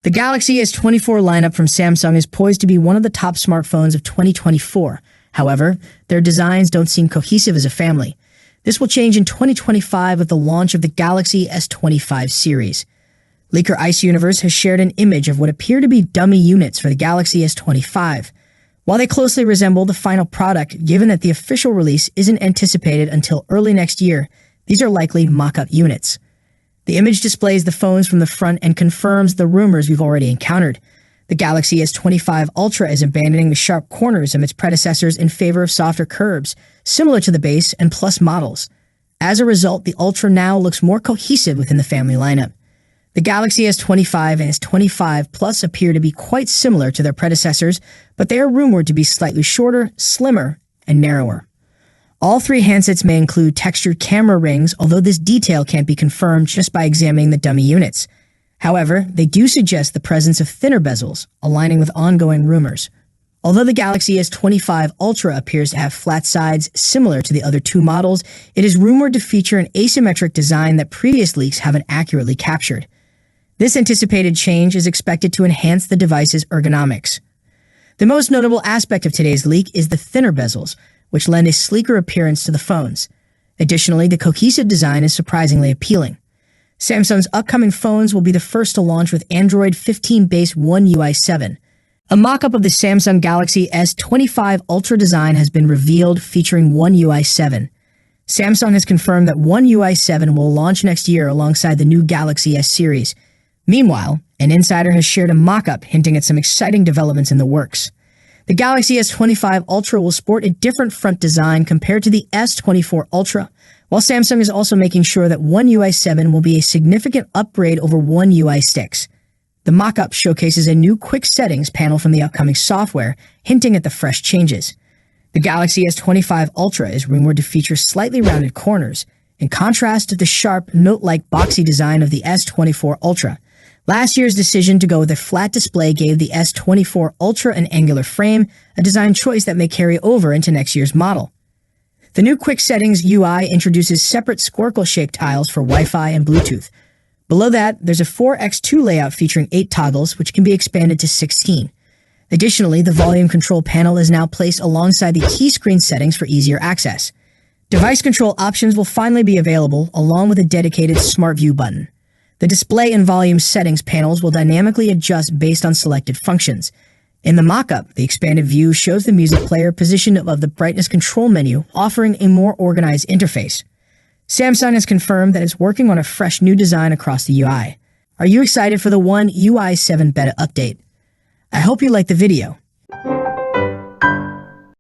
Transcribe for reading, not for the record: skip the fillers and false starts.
The Galaxy S24 lineup from Samsung is poised to be one of the top smartphones of 2024. However, their designs don't seem cohesive as a family. This will change in 2025 with the launch of the Galaxy S25 series. Leaker Ice Universe has shared an image of what appear to be dummy units for the Galaxy S25. While they closely resemble the final product, given that the official release isn't anticipated until early next year, these are likely mock-up units. The image displays the phones from the front and confirms the rumors we've already encountered. The Galaxy S25 Ultra is abandoning the sharp corners of its predecessors in favor of softer curves, similar to the base and Plus models. As a result, the Ultra now looks more cohesive within the family lineup. The Galaxy S25 and S25 Plus appear to be quite similar to their predecessors, but they are rumored to be slightly shorter, slimmer, and narrower. All three handsets may include textured camera rings, although this detail can't be confirmed just by examining the dummy units. However, they do suggest the presence of thinner bezels, aligning with ongoing rumors. Although the Galaxy S25 Ultra appears to have flat sides similar to the other two models, it is rumored to feature an asymmetric design that previous leaks haven't accurately captured. This anticipated change is expected to enhance the device's ergonomics. The most notable aspect of today's leak is the thinner bezels, which lend a sleeker appearance to the phones. Additionally, the cohesive design is surprisingly appealing. Samsung's upcoming phones will be the first to launch with Android 15-based One UI 7. A mock-up of the Samsung Galaxy S25 Ultra design has been revealed, featuring One UI 7. Samsung has confirmed that One UI 7 will launch next year alongside the new Galaxy S series. Meanwhile, an insider has shared a mock-up hinting at some exciting developments in the works. The Galaxy S25 Ultra will sport a different front design compared to the S24 Ultra, while Samsung is also making sure that One UI 7 will be a significant upgrade over One UI 6. The mock-up showcases a new quick settings panel from the upcoming software, hinting at the fresh changes. The Galaxy S25 Ultra is rumored to feature slightly rounded corners, in contrast to the sharp, note-like boxy design of the S24 Ultra. Last year's decision to go with a flat display gave the S24 Ultra an angular frame, a design choice that may carry over into next year's model. The new Quick Settings UI introduces separate squircle-shaped tiles for Wi-Fi and Bluetooth. Below that, there's a 4x2 layout featuring 8 toggles, which can be expanded to 16. Additionally, the volume control panel is now placed alongside the key screen settings for easier access. Device control options will finally be available, along with a dedicated Smart View button. The display and volume settings panels will dynamically adjust based on selected functions. In the mock-up, the expanded view shows the music player positioned above the brightness control menu, offering a more organized interface. Samsung has confirmed that it's working on a fresh new design across the UI. Are you excited for the One UI 7 beta update? I hope you liked the video.